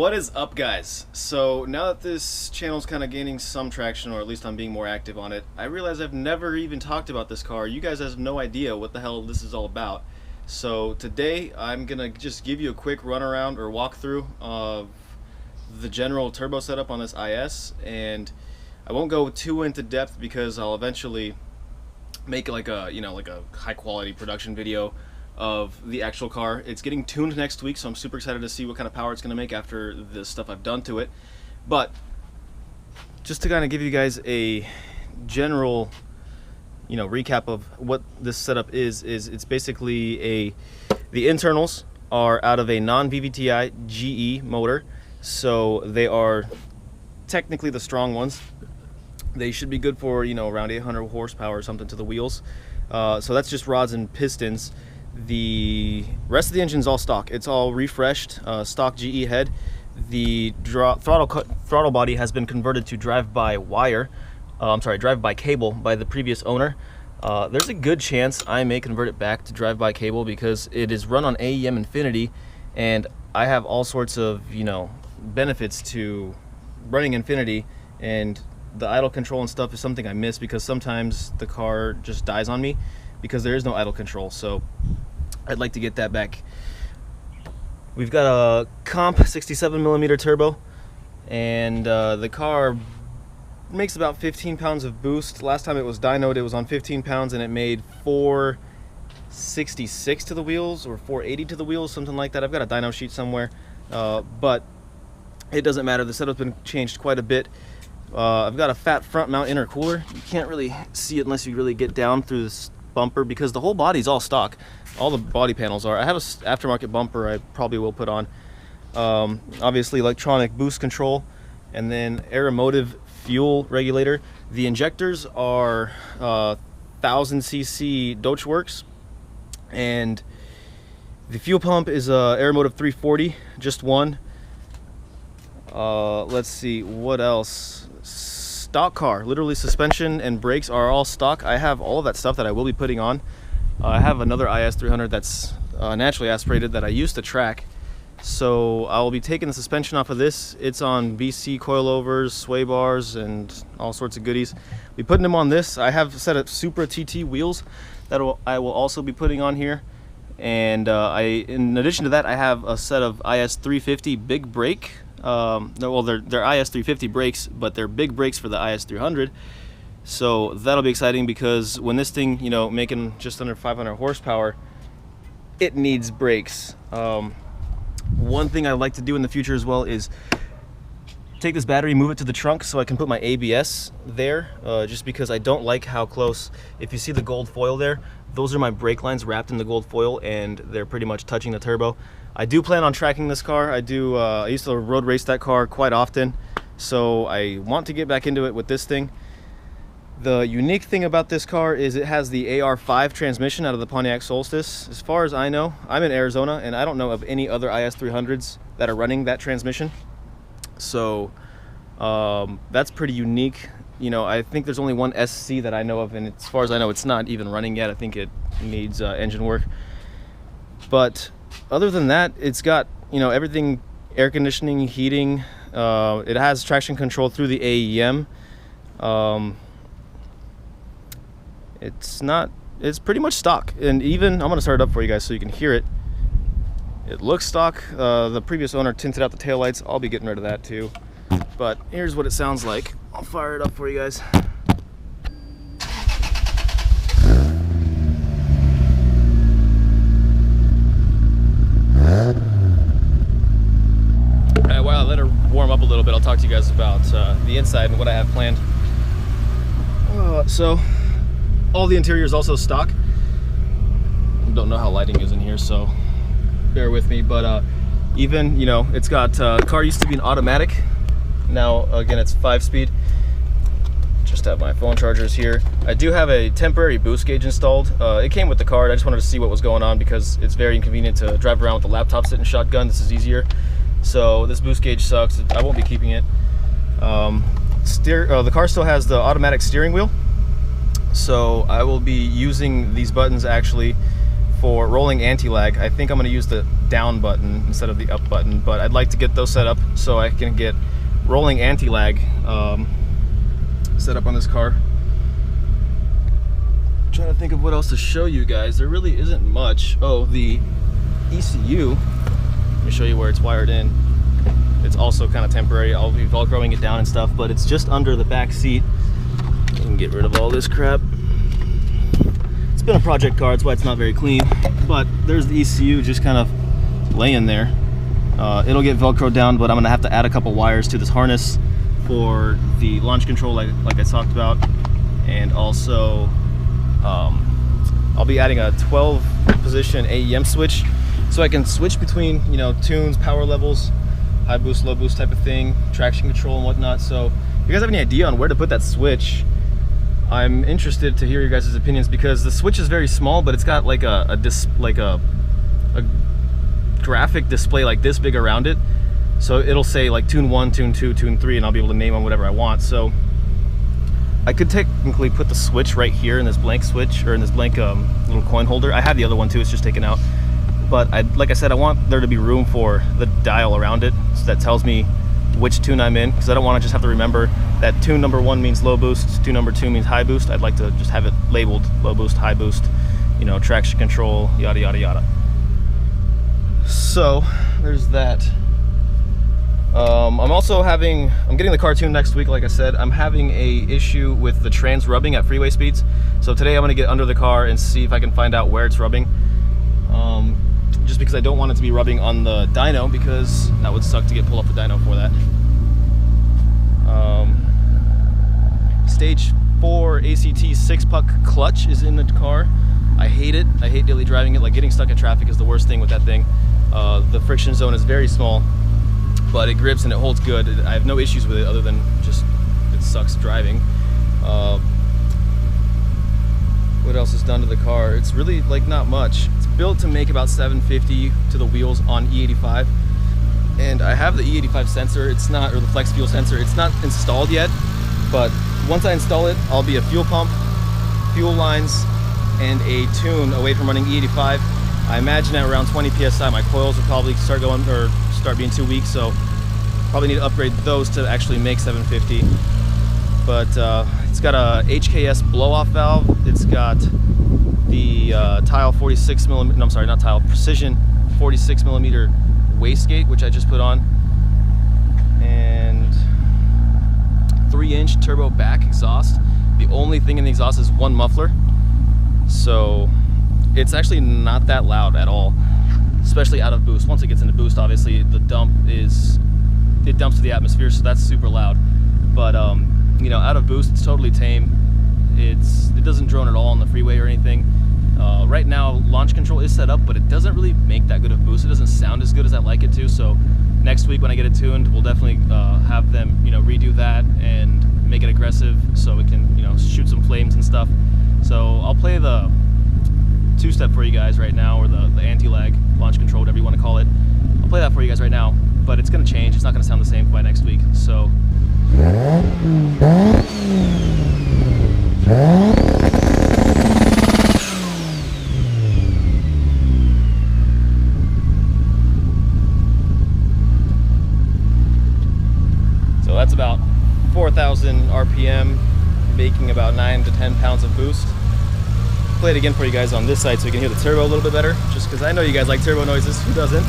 What is up, guys? So now that this channel's kind of gaining some traction, or at least I'm being more active on it, I realize I've never even talked about this car. You guys have no idea what the hell this is all about. So today I'm gonna just give you a quick run around or walkthrough of the general turbo setup on this IS, and I won't go too into depth because I'll eventually make like a high quality production video of the actual car. It's getting tuned next week, so I'm super excited to see what kind of power it's going to make after the stuff I've done to it. But just to kind of give you guys a general recap of what this setup is it's basically the internals are out of a non-vvti GE motor, so they are technically the strong ones. They should be good for around 800 horsepower or something to the wheels. So that's just rods and pistons. The rest of the engine's all stock. It's all refreshed, stock GE head. The throttle body has been converted to drive-by-wire. Drive-by cable by the previous owner. There's a good chance I may convert it back to drive-by cable because it is run on AEM Infinity, and I have all sorts of benefits to running Infinity, and the idle control and stuff is something I miss because sometimes the car just dies on me because there is no idle control. So I'd like to get that back. We've got a comp 67mm turbo, and the car makes about 15 pounds of boost. Last time it was dynoed, it was on 15 pounds and it made 466 to the wheels or 480 to the wheels, something like that. I've got a dyno sheet somewhere, but it doesn't matter. The setup's been changed quite a bit. I've got a fat front mount intercooler. You can't really see it unless you really get down through this bumper because the whole body's all stock. All the body panels are. I have an aftermarket bumper I probably will put on. Obviously electronic boost control, and then aeromotive fuel regulator. The injectors are 1000cc Deutschwerks, and the fuel pump is aeromotive 340, just one. Let's see what else. Stock car, literally suspension and brakes are all stock. I have all of that stuff that I will be putting on. I have another IS300 that's naturally aspirated that I used to track, so I will be taking the suspension off of this. It's on BC coilovers, sway bars, and all sorts of goodies. Be putting them on this. I have set up Supra TT wheels that I will also be putting on here, and in addition to that, I have a set of IS350 big brake. They're IS350 brakes, but they're big brakes for the IS300. So that'll be exciting because when this thing, making just under 500 horsepower, it needs brakes. One thing I'd like to do in the future as well is take this battery, move it to the trunk so I can put my ABS there, just because I don't like how close, if you see the gold foil there, those are my brake lines wrapped in the gold foil, and they're pretty much touching the turbo. I do plan on tracking this car. I used to road race that car quite often, so I want to get back into it with this thing. The unique thing about this car is it has the AR5 transmission out of the Pontiac Solstice. As far as I know, I'm in Arizona, and I don't know of any other IS300s that are running that transmission. So that's pretty unique. I think there's only one SC that I know of, and as far as I know, it's not even running yet. I think it needs engine work. But other than that, it's got everything: air conditioning, heating. It has traction control through the AEM. It's pretty much stock, and even I'm gonna start it up for you guys so you can hear it. It looks stock. The previous owner tinted out the taillights. I'll be getting rid of that too. But here's what it sounds like. I'll fire it up for you guys. While I let her warm up a little bit, I'll talk to you guys about the inside and what I have planned. So all the interior is also stock. Don't know how lighting is in here, so bear with me. But even it's got the car used to be an automatic. Now again, it's 5-speed. Just have my phone chargers here. I do have a temporary boost gauge installed. It came with the car. I just wanted to see what was going on because it's very inconvenient to drive around with the laptop sitting shotgun. This is easier. So this boost gauge sucks. I won't be keeping it. The car still has the automatic steering wheel, so I will be using these buttons actually for rolling anti-lag. I think I'm going to use the down button instead of the up button, but I'd like to get those set up so I can get rolling anti-lag set up on this car. I'm trying to think of what else to show you guys. There really isn't much. Oh, the ECU. Let me show you where it's wired in. It's also kind of temporary. I'll be velcroing it down and stuff, but it's just under the back seat. I can get rid of all this crap. It's been a project car, that's why it's not very clean, but there's the ECU just kind of laying there. It'll get velcroed down, but I'm gonna have to add a couple wires to this harness for the launch control like I talked about. And also I'll be adding a 12 position AEM switch so I can switch between, you know, tunes, power levels, high boost, low boost type of thing, traction control and whatnot. So if you guys have any idea on where to put that switch, I'm interested to hear your guys' opinions, because the switch is very small, but it's got like a graphic display like this big around it. So it'll say like tune 1, tune 2, tune 3, and I'll be able to name them whatever I want. So I could technically put the switch right here in this blank switch, or in this blank little coin holder. I have the other one too, it's just taken out. But like I said, I want there to be room for the dial around it, so that tells me which tune I'm in, because I don't want to just have to remember that tune number 1 means low boost, tune number 2 means high boost. I'd like to just have it labeled low boost, high boost, you know, traction control, yada yada yada. So there's that. I'm getting the car tuned next week. Like I said, I'm having a issue with the trans rubbing at freeway speeds. So today I'm going to get under the car and see if I can find out where it's rubbing. Just because I don't want it to be rubbing on the dyno, because that would suck to get pull up the dyno for that. Stage 4 ACT 6-puck clutch is in the car. I hate it. I hate daily driving it. Like, getting stuck in traffic is the worst thing with that thing. The friction zone is very small, but it grips and it holds good. I have no issues with it other than just it sucks driving. What else is done to the car? It's really like not much. It's built to make about 750 to the wheels on E85, and I have the E85 sensor. It's not, or the flex fuel sensor. It's not installed yet, but once I install it, I'll be a fuel pump, fuel lines, and a tune away from running E85. I imagine at around 20 psi, my coils will probably start going, or start being too weak. So probably need to upgrade those to actually make 750. But it's got a HKS blow-off valve. It's got the tile 46 millimeter, no, I'm sorry, not tile, precision 46 millimeter wastegate, which I just put on, and 3-inch turbo back exhaust. The only thing in the exhaust is one muffler, so it's actually not that loud at all, especially out of boost. Once it gets into boost, obviously the dump is, it dumps to the atmosphere, so that's super loud. But you know, out of boost, it's totally tame. It doesn't drone at all on the freeway or anything. Right now, launch control is set up, but it doesn't really make that good of boost. It doesn't sound as good as I'd like it to. So next week when I get it tuned, we'll definitely have them, you know, redo that and make it aggressive so we can, you know, shoot some flames and stuff. So I'll play the two-step for you guys right now, or the anti-lag launch control, whatever you want to call it. I'll play that for you guys right now, but it's going to change. It's not going to sound the same by next week. So that's about 4,000 RPM, making about 9 to 10 pounds of boost. Play it again for you guys on this side so you can hear the turbo a little bit better, just because I know you guys like turbo noises. Who doesn't?